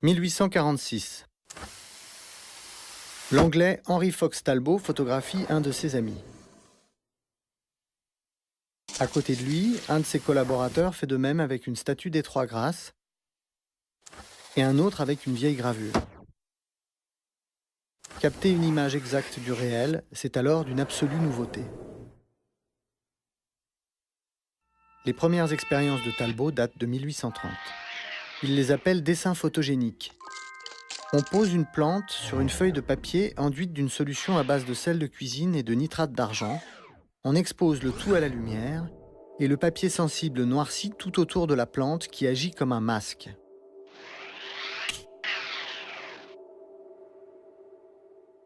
1846. L'Anglais Henry Fox Talbot photographie un de ses amis. À côté de lui, un de ses collaborateurs fait de même avec une statue des Trois Grâces et un autre avec une vieille gravure. Capter une image exacte du réel, c'est alors d'une absolue nouveauté. Les premières expériences de Talbot datent de 1830. Il les appelle dessins photogéniques. On pose une plante sur une feuille de papier enduite d'une solution à base de sel de cuisine et de nitrate d'argent. On expose le tout à la lumière et le papier sensible noircit tout autour de la plante qui agit comme un masque.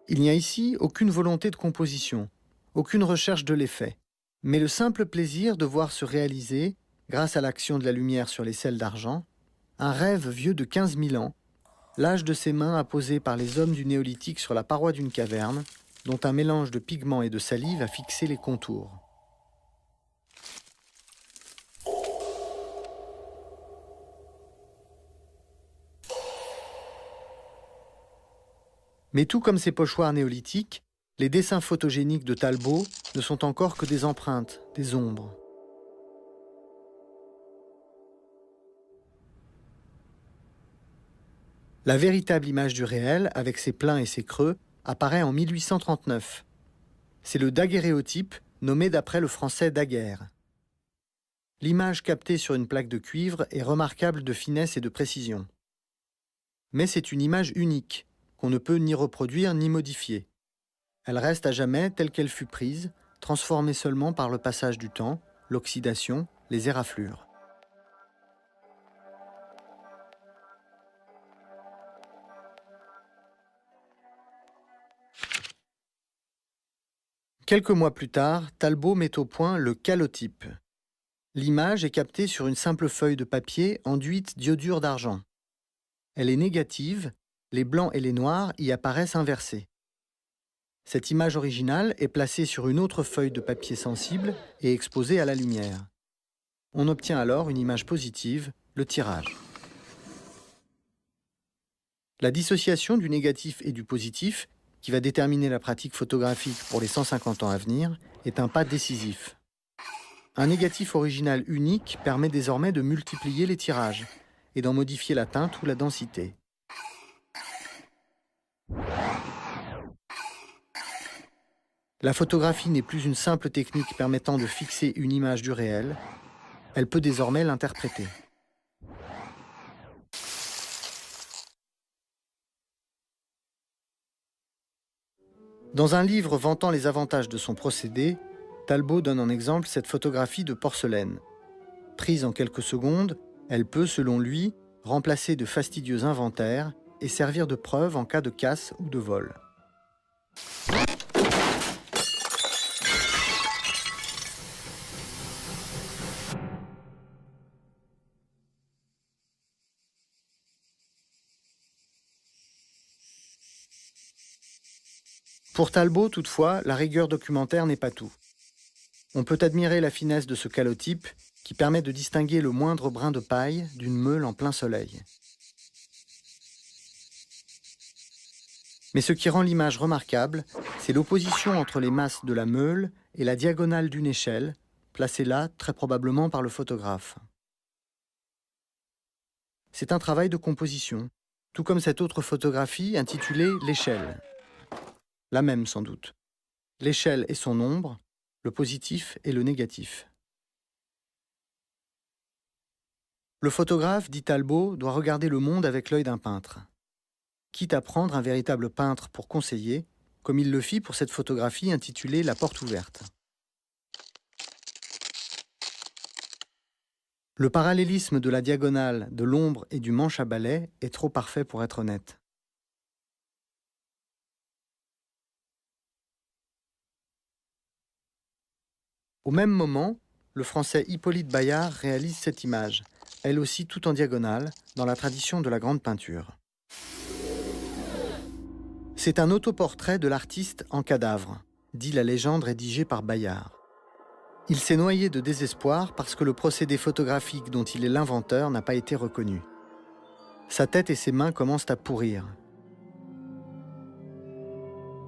Il n'y a ici aucune volonté de composition, aucune recherche de l'effet, mais le simple plaisir de voir se réaliser, grâce à l'action de la lumière sur les sels d'argent, un rêve vieux de 15 000 ans, l'âge de ces mains apposées par les hommes du néolithique sur la paroi d'une caverne, dont un mélange de pigments et de salive a fixé les contours. Mais tout comme ces pochoirs néolithiques, les dessins photogéniques de Talbot ne sont encore que des empreintes, des ombres. La véritable image du réel, avec ses pleins et ses creux, apparaît en 1839. C'est le daguerréotype, nommé d'après le français Daguerre. L'image captée sur une plaque de cuivre est remarquable de finesse et de précision. Mais c'est une image unique, qu'on ne peut ni reproduire ni modifier. Elle reste à jamais telle qu'elle fut prise, transformée seulement par le passage du temps, l'oxydation, les éraflures. Quelques mois plus tard, Talbot met au point le calotype. L'image est captée sur une simple feuille de papier enduite d'iodure d'argent. Elle est négative, les blancs et les noirs y apparaissent inversés. Cette image originale est placée sur une autre feuille de papier sensible et exposée à la lumière. On obtient alors une image positive, le tirage. La dissociation du négatif et du positif, qui va déterminer la pratique photographique pour les 150 ans à venir, est un pas décisif. Un négatif original unique permet désormais de multiplier les tirages et d'en modifier la teinte ou la densité. La photographie n'est plus une simple technique permettant de fixer une image du réel, elle peut désormais l'interpréter. Dans un livre vantant les avantages de son procédé, Talbot donne en exemple cette photographie de porcelaine. Prise en quelques secondes, elle peut, selon lui, remplacer de fastidieux inventaires et servir de preuve en cas de casse ou de vol. Pour Talbot, toutefois, la rigueur documentaire n'est pas tout. On peut admirer la finesse de ce calotype qui permet de distinguer le moindre brin de paille d'une meule en plein soleil. Mais ce qui rend l'image remarquable, c'est l'opposition entre les masses de la meule et la diagonale d'une échelle, placée là très probablement par le photographe. C'est un travail de composition, tout comme cette autre photographie intitulée « L'échelle ». La même sans doute. L'échelle et son ombre, le positif et le négatif. Le photographe, dit Talbot, doit regarder le monde avec l'œil d'un peintre. Quitte à prendre un véritable peintre pour conseiller, comme il le fit pour cette photographie intitulée « La porte ouverte ». Le parallélisme de la diagonale, de l'ombre et du manche à balai est trop parfait pour être honnête. Au même moment, le Français Hippolyte Bayard réalise cette image, elle aussi tout en diagonale, dans la tradition de la grande peinture. C'est un autoportrait de l'artiste en cadavre, dit la légende rédigée par Bayard. Il s'est noyé de désespoir parce que le procédé photographique dont il est l'inventeur n'a pas été reconnu. Sa tête et ses mains commencent à pourrir.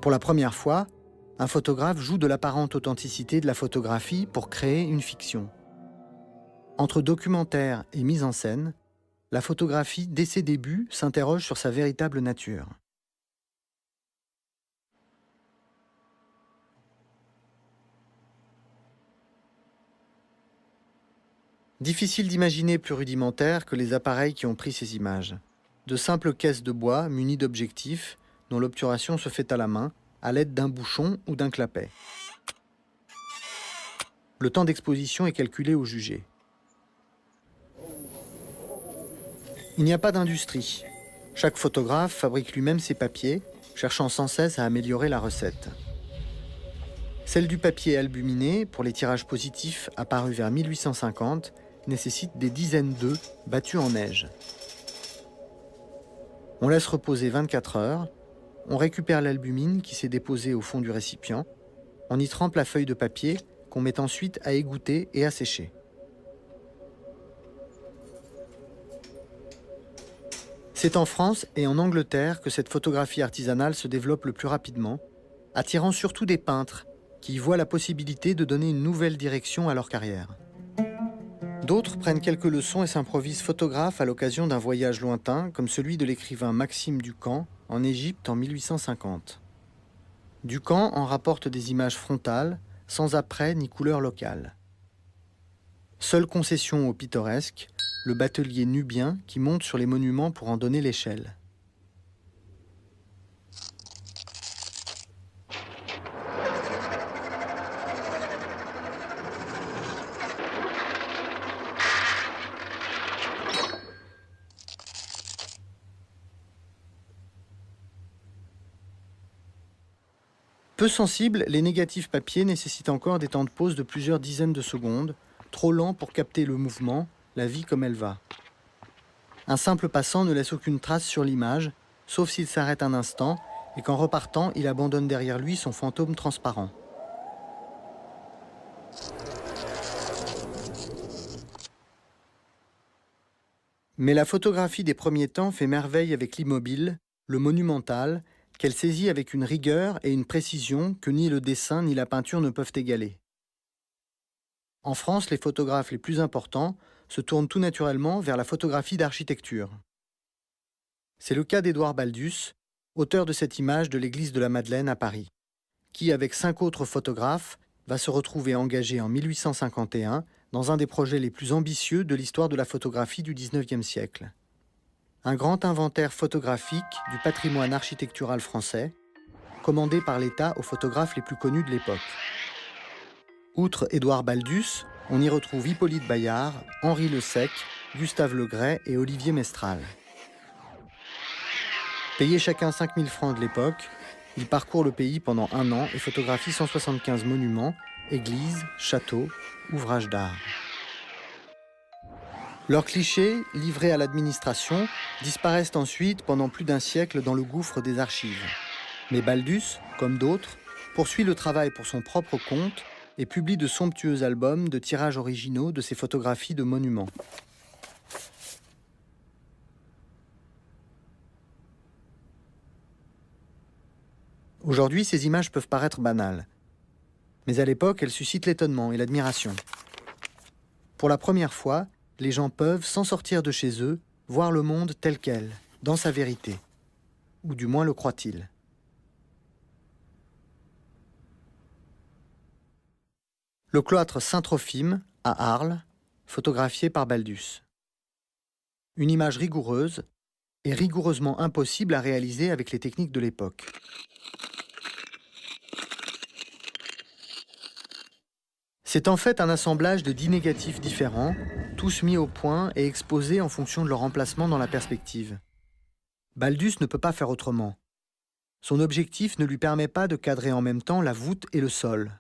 Pour la première fois, un photographe joue de l'apparente authenticité de la photographie pour créer une fiction. Entre documentaire et mise en scène, la photographie, dès ses débuts, s'interroge sur sa véritable nature. Difficile d'imaginer plus rudimentaire que les appareils qui ont pris ces images. De simples caisses de bois munies d'objectifs dont l'obturation se fait à la main, à l'aide d'un bouchon ou d'un clapet. Le temps d'exposition est calculé au jugé. Il n'y a pas d'industrie. Chaque photographe fabrique lui-même ses papiers, cherchant sans cesse à améliorer la recette. Celle du papier albuminé, pour les tirages positifs apparus vers 1850, nécessite des dizaines d'œufs battus en neige. On laisse reposer 24 heures, on récupère l'albumine qui s'est déposée au fond du récipient, on y trempe la feuille de papier qu'on met ensuite à égoutter et à sécher. C'est en France et en Angleterre que cette photographie artisanale se développe le plus rapidement, attirant surtout des peintres qui y voient la possibilité de donner une nouvelle direction à leur carrière. D'autres prennent quelques leçons et s'improvisent photographes à l'occasion d'un voyage lointain, comme celui de l'écrivain Maxime Ducamp en Égypte en 1850. Ducamp en rapporte des images frontales, sans apprêt ni couleur locale. Seule concession au pittoresque, le batelier nubien qui monte sur les monuments pour en donner l'échelle. Peu sensibles, les négatifs papier nécessitent encore des temps de pause de plusieurs dizaines de secondes, trop lents pour capter le mouvement, la vie comme elle va. Un simple passant ne laisse aucune trace sur l'image, sauf s'il s'arrête un instant et qu'en repartant, il abandonne derrière lui son fantôme transparent. Mais la photographie des premiers temps fait merveille avec l'immobile, le monumental, qu'elle saisit avec une rigueur et une précision que ni le dessin ni la peinture ne peuvent égaler. En France, les photographes les plus importants se tournent tout naturellement vers la photographie d'architecture. C'est le cas d'Édouard Baldus, auteur de cette image de l'église de la Madeleine à Paris, qui, avec 5 autres photographes, va se retrouver engagé en 1851 dans un des projets les plus ambitieux de l'histoire de la photographie du XIXe siècle. Un grand inventaire photographique du patrimoine architectural français, commandé par l'État aux photographes les plus connus de l'époque. Outre Édouard Baldus, on y retrouve Hippolyte Bayard, Henri Le Sec, Gustave Le Gray et Olivier Mestral. Payés chacun 5 000 francs de l'époque, ils parcourent le pays pendant 1 an et photographient 175 monuments, églises, châteaux, ouvrages d'art. Leurs clichés, livrés à l'administration, disparaissent ensuite pendant plus d'un siècle dans le gouffre des archives. Mais Baldus, comme d'autres, poursuit le travail pour son propre compte et publie de somptueux albums de tirages originaux de ses photographies de monuments. Aujourd'hui, ces images peuvent paraître banales. Mais à l'époque, elles suscitent l'étonnement et l'admiration. Pour la première fois, les gens peuvent, sans sortir de chez eux, voir le monde tel quel, dans sa vérité. Ou du moins le croient-ils. Le cloître Saint-Trophime, à Arles, photographié par Baldus. Une image rigoureuse et rigoureusement impossible à réaliser avec les techniques de l'époque. C'est en fait un assemblage de 10 négatifs différents, tous mis au point et exposés en fonction de leur emplacement dans la perspective. Baldus ne peut pas faire autrement. Son objectif ne lui permet pas de cadrer en même temps la voûte et le sol.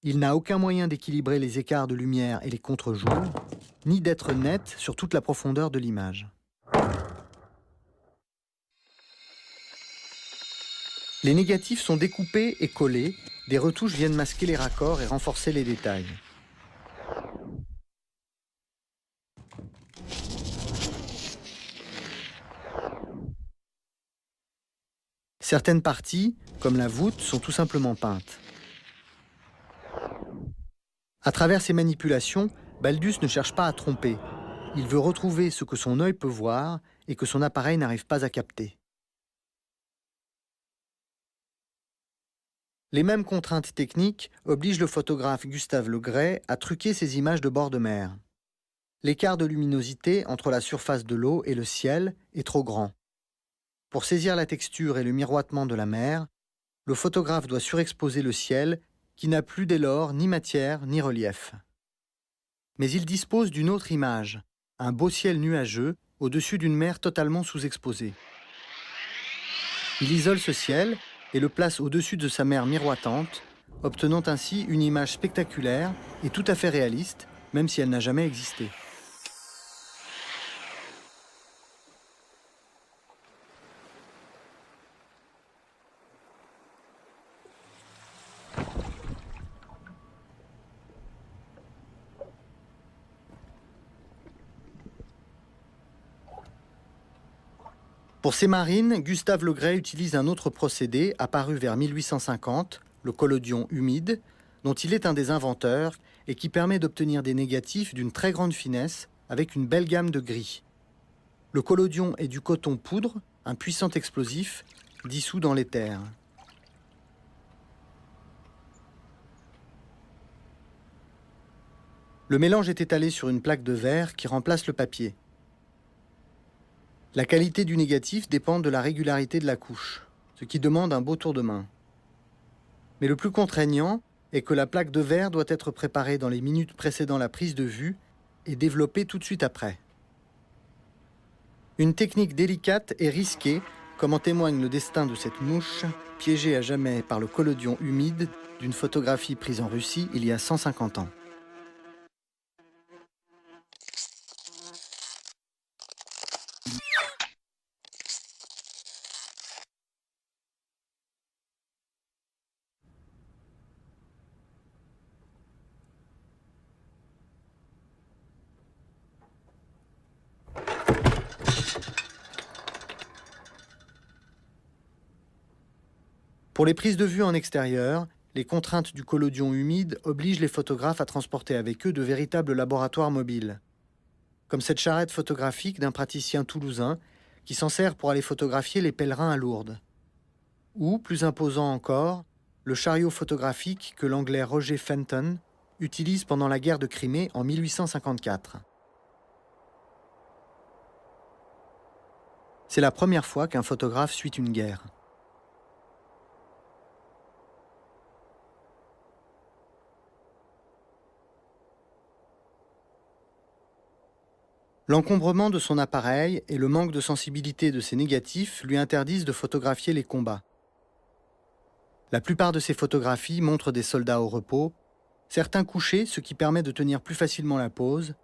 Il n'a aucun moyen d'équilibrer les écarts de lumière et les contre-jours, ni d'être net sur toute la profondeur de l'image. Les négatifs sont découpés et collés, des retouches viennent masquer les raccords et renforcer les détails. Certaines parties, comme la voûte, sont tout simplement peintes. À travers ces manipulations, Baldus ne cherche pas à tromper. Il veut retrouver ce que son œil peut voir et que son appareil n'arrive pas à capter. Les mêmes contraintes techniques obligent le photographe Gustave Le Gray à truquer ses images de bord de mer. L'écart de luminosité entre la surface de l'eau et le ciel est trop grand. Pour saisir la texture et le miroitement de la mer, le photographe doit surexposer le ciel qui n'a plus dès lors ni matière ni relief. Mais il dispose d'une autre image, un beau ciel nuageux au-dessus d'une mer totalement sous-exposée. Il isole ce ciel et le place au-dessus de sa mer miroitante, obtenant ainsi une image spectaculaire et tout à fait réaliste, même si elle n'a jamais existé. Pour ces marines, Gustave Le Gray utilise un autre procédé apparu vers 1850, le collodion humide, dont il est un des inventeurs et qui permet d'obtenir des négatifs d'une très grande finesse avec une belle gamme de gris. Le collodion est du coton poudre, un puissant explosif, dissous dans l'éther. Le mélange est étalé sur une plaque de verre qui remplace le papier. La qualité du négatif dépend de la régularité de la couche, ce qui demande un beau tour de main. Mais le plus contraignant est que la plaque de verre doit être préparée dans les minutes précédant la prise de vue et développée tout de suite après. Une technique délicate et risquée, comme en témoigne le destin de cette mouche, piégée à jamais par le collodion humide d'une photographie prise en Russie il y a 150 ans. Pour les prises de vue en extérieur, les contraintes du collodion humide obligent les photographes à transporter avec eux de véritables laboratoires mobiles. Comme cette charrette photographique d'un praticien toulousain qui s'en sert pour aller photographier les pèlerins à Lourdes. Ou, plus imposant encore, le chariot photographique que l'anglais Roger Fenton utilise pendant la guerre de Crimée en 1854. C'est la première fois qu'un photographe suit une guerre. L'encombrement de son appareil et le manque de sensibilité de ses négatifs lui interdisent de photographier les combats. La plupart de ces photographies montrent des soldats au repos, certains couchés, ce qui permet de tenir plus facilement la pose,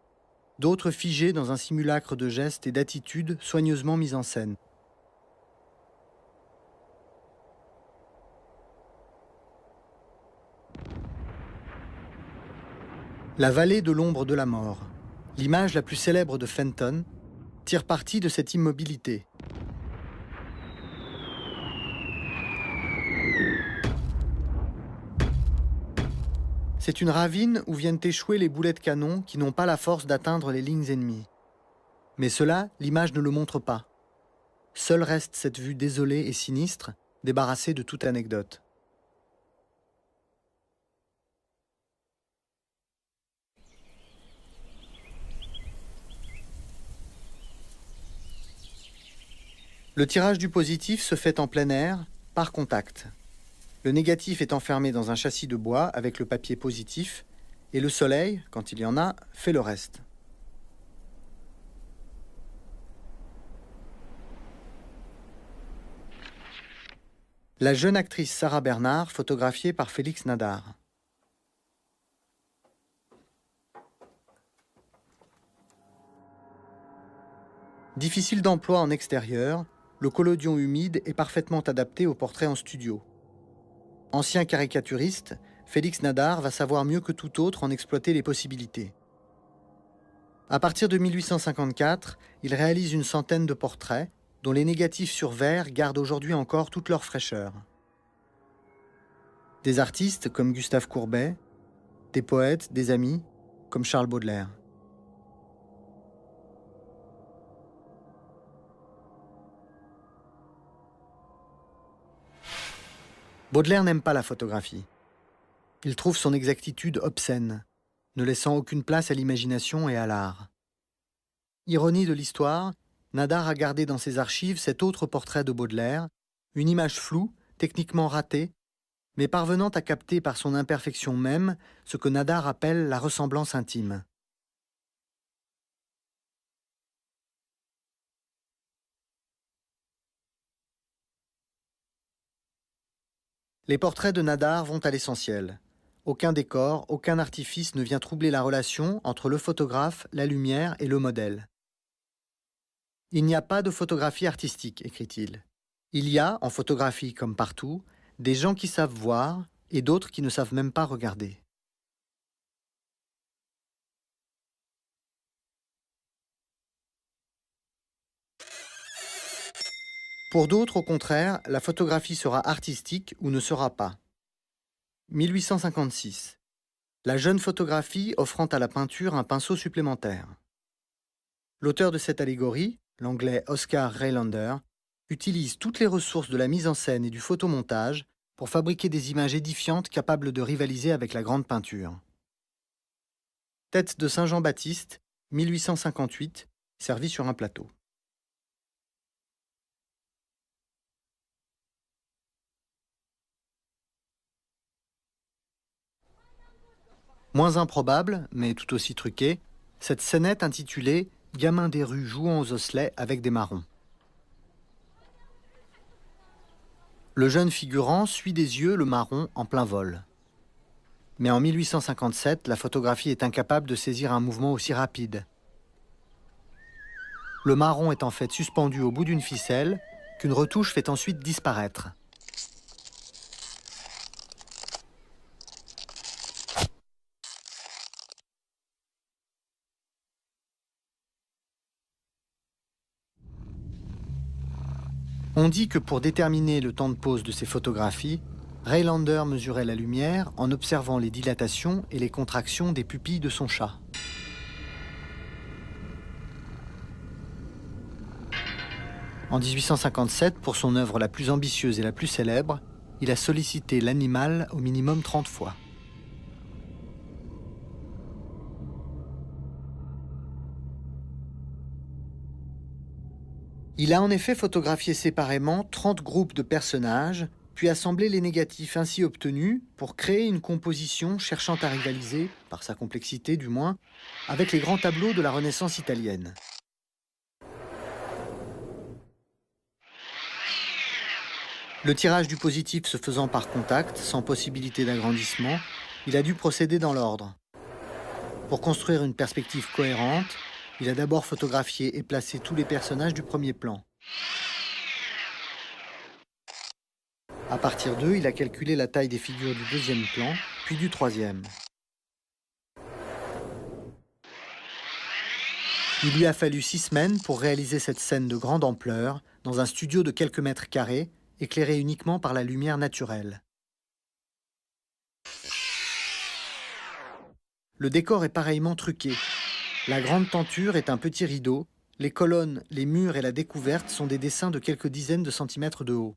d'autres figés dans un simulacre de gestes et d'attitudes soigneusement mis en scène. La vallée de l'ombre de la mort, l'image la plus célèbre de Fenton, tire parti de cette immobilité. C'est une ravine où viennent échouer les boulets de canon qui n'ont pas la force d'atteindre les lignes ennemies. Mais cela, l'image ne le montre pas. Seule reste cette vue désolée et sinistre, débarrassée de toute anecdote. Le tirage du positif se fait en plein air, par contact. Le négatif est enfermé dans un châssis de bois avec le papier positif, et le soleil, quand il y en a, fait le reste. La jeune actrice Sarah Bernard, photographiée par Félix Nadar. Difficile d'emploi en extérieur, le collodion humide est parfaitement adapté au portrait en studio. Ancien caricaturiste, Félix Nadar va savoir mieux que tout autre en exploiter les possibilités. À partir de 1854, il réalise une centaine de portraits, dont les négatifs sur verre gardent aujourd'hui encore toute leur fraîcheur. Des artistes comme Gustave Courbet, des poètes, des amis comme Charles Baudelaire. Baudelaire n'aime pas la photographie. Il trouve son exactitude obscène, ne laissant aucune place à l'imagination et à l'art. Ironie de l'histoire, Nadar a gardé dans ses archives cet autre portrait de Baudelaire, une image floue, techniquement ratée, mais parvenant à capter par son imperfection même ce que Nadar appelle la ressemblance intime. Les portraits de Nadar vont à l'essentiel. Aucun décor, aucun artifice ne vient troubler la relation entre le photographe, la lumière et le modèle. Il n'y a pas de photographie artistique, écrit-il. Il y a, en photographie comme partout, des gens qui savent voir et d'autres qui ne savent même pas regarder. Pour d'autres, au contraire, la photographie sera artistique ou ne sera pas. 1856. La jeune photographie offrant à la peinture un pinceau supplémentaire. L'auteur de cette allégorie, l'anglais Oscar Raylander, utilise toutes les ressources de la mise en scène et du photomontage pour fabriquer des images édifiantes capables de rivaliser avec la grande peinture. Tête de Saint Jean-Baptiste, 1858, servie sur un plateau. Moins improbable, mais tout aussi truquée, cette scénette intitulée « Gamin des rues jouant aux osselets avec des marrons ». Le jeune figurant suit des yeux le marron en plein vol. Mais en 1857, la photographie est incapable de saisir un mouvement aussi rapide. Le marron est en fait suspendu au bout d'une ficelle, qu'une retouche fait ensuite disparaître. On dit que pour déterminer le temps de pause de ces photographies, Raylander mesurait la lumière en observant les dilatations et les contractions des pupilles de son chat. En 1857, pour son œuvre la plus ambitieuse et la plus célèbre, il a sollicité l'animal au minimum 30 fois. Il a en effet photographié séparément 30 groupes de personnages, puis assemblé les négatifs ainsi obtenus pour créer une composition cherchant à rivaliser, par sa complexité du moins, avec les grands tableaux de la Renaissance italienne. Le tirage du positif se faisant par contact, sans possibilité d'agrandissement, il a dû procéder dans l'ordre. Pour construire une perspective cohérente, il a d'abord photographié et placé tous les personnages du premier plan. À partir d'eux, il a calculé la taille des figures du deuxième plan, puis du troisième. Il lui a fallu 6 semaines pour réaliser cette scène de grande ampleur, dans un studio de quelques mètres carrés, éclairé uniquement par la lumière naturelle. Le décor est pareillement truqué. La grande tenture est un petit rideau, les colonnes, les murs et la découverte sont des dessins de quelques dizaines de centimètres de haut.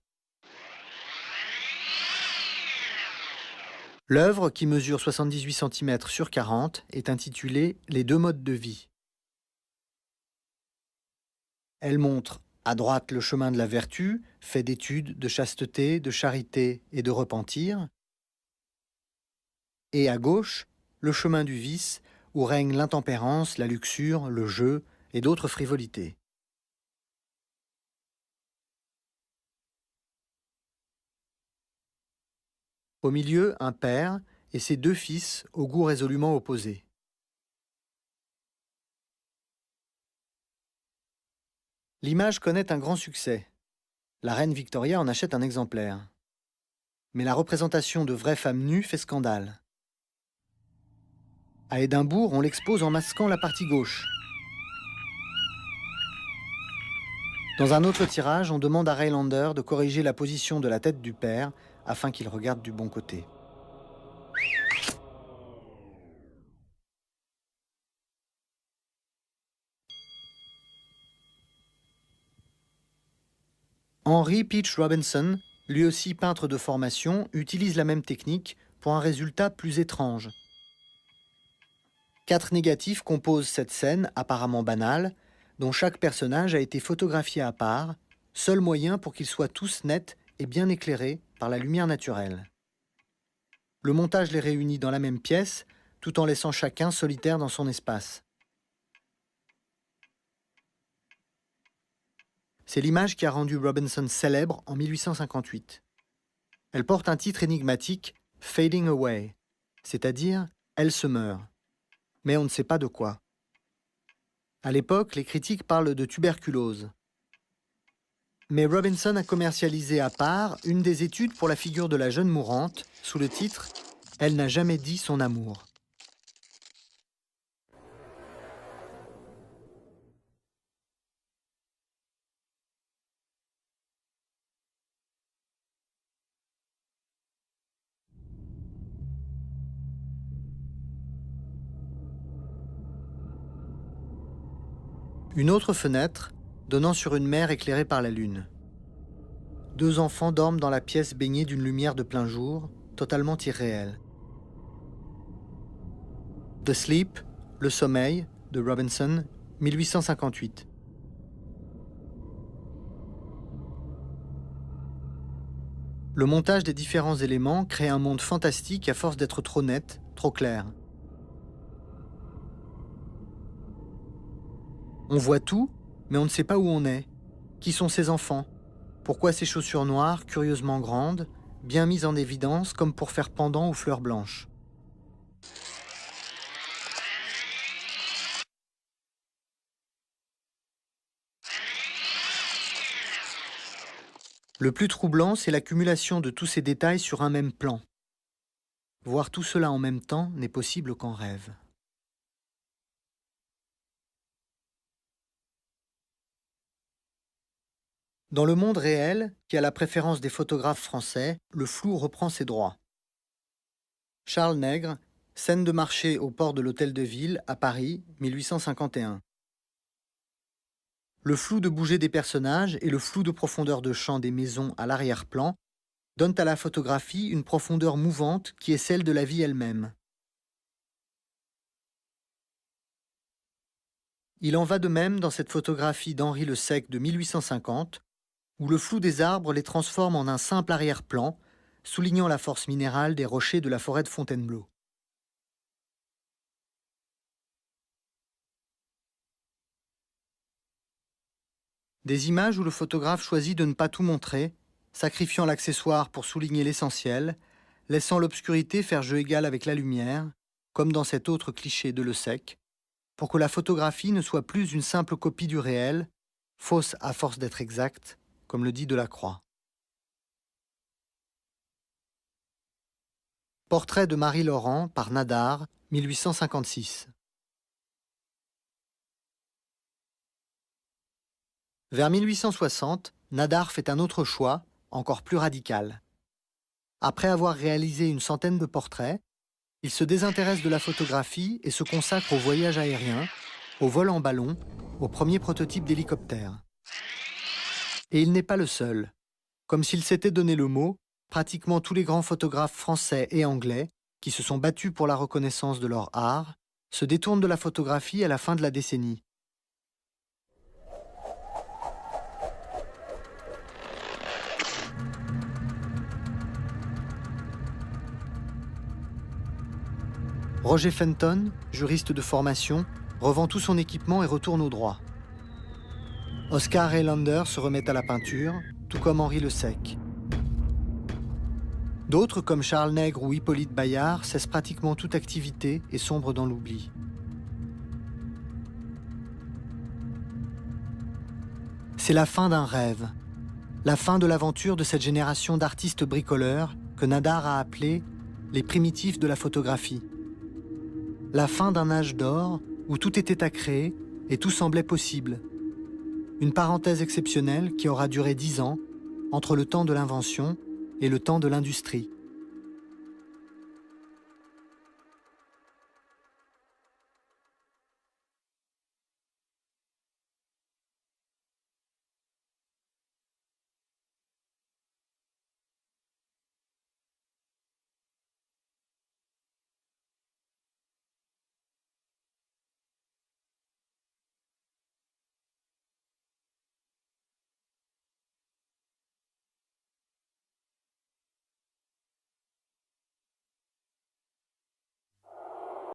L'œuvre, qui mesure 78 cm sur 40, est intitulée « Les deux modes de vie ». Elle montre à droite le chemin de la vertu, fait d'études, de chasteté, de charité et de repentir, et à gauche, le chemin du vice, où règnent l'intempérance, la luxure, le jeu et d'autres frivolités. Au milieu, un père et ses 2 fils aux goûts résolument opposés. L'image connaît un grand succès. La reine Victoria en achète un exemplaire. Mais la représentation de vraies femmes nues fait scandale. À Édimbourg, on l'expose en masquant la partie gauche. Dans un autre tirage, on demande à Rhinelander de corriger la position de la tête du père afin qu'il regarde du bon côté. Henry Peach Robinson, lui aussi peintre de formation, utilise la même technique pour un résultat plus étrange. 4 négatifs composent cette scène apparemment banale, dont chaque personnage a été photographié à part, seul moyen pour qu'ils soient tous nets et bien éclairés par la lumière naturelle. Le montage les réunit dans la même pièce, tout en laissant chacun solitaire dans son espace. C'est l'image qui a rendu Robinson célèbre en 1858. Elle porte un titre énigmatique, « Fading Away », c'est-à-dire « Elle se meurt ». Mais on ne sait pas de quoi. À l'époque, les critiques parlent de tuberculose. Mais Robinson a commercialisé à part une des études pour la figure de la jeune mourante, sous le titre « Elle n'a jamais dit son amour ». Une autre fenêtre, donnant sur une mer éclairée par la lune. 2 enfants dorment dans la pièce baignée d'une lumière de plein jour, totalement irréelle. The Sleep, Le sommeil, de Robinson, 1858. Le montage des différents éléments crée un monde fantastique à force d'être trop net, trop clair. On voit tout, mais on ne sait pas où on est. Qui sont ces enfants? Pourquoi ces chaussures noires, curieusement grandes, bien mises en évidence comme pour faire pendant aux fleurs blanches? Le plus troublant, c'est l'accumulation de tous ces détails sur un même plan. Voir tout cela en même temps n'est possible qu'en rêve. Dans le monde réel, qui a la préférence des photographes français, le flou reprend ses droits. Charles Nègre, scène de marché au port de l'Hôtel de Ville, à Paris, 1851. Le flou de bouger des personnages et le flou de profondeur de champ des maisons à l'arrière-plan donnent à la photographie une profondeur mouvante qui est celle de la vie elle-même. Il en va de même dans cette photographie d'Henri Le Sec de 1850, où le flou des arbres les transforme en un simple arrière-plan, soulignant la force minérale des rochers de la forêt de Fontainebleau. Des images où le photographe choisit de ne pas tout montrer, sacrifiant l'accessoire pour souligner l'essentiel, laissant l'obscurité faire jeu égal avec la lumière, comme dans cet autre cliché de Le Sec, pour que la photographie ne soit plus une simple copie du réel, fausse à force d'être exacte, comme le dit Delacroix. Portrait de Marie Laurent par Nadar, 1856. Vers 1860, Nadar fait un autre choix, encore plus radical. Après avoir réalisé une centaine de portraits, il se désintéresse de la photographie et se consacre au voyage aérien, au vol en ballon, aux premiers prototypes d'hélicoptères. Et il n'est pas le seul. Comme s'il s'était donné le mot, pratiquement tous les grands photographes français et anglais, qui se sont battus pour la reconnaissance de leur art, se détournent de la photographie à la fin de la décennie. Roger Fenton, juriste de formation, revend tout son équipement et retourne au droit. Oscar Rhinelander se remet à la peinture, tout comme Henri Le Sec. D'autres, comme Charles Nègre ou Hippolyte Bayard, cessent pratiquement toute activité et sombrent dans l'oubli. C'est la fin d'un rêve, la fin de l'aventure de cette génération d'artistes bricoleurs que Nadar a appelés les primitifs de la photographie. La fin d'un âge d'or où tout était à créer et tout semblait possible. Une parenthèse exceptionnelle qui aura duré 10 ans, entre le temps de l'invention et le temps de l'industrie.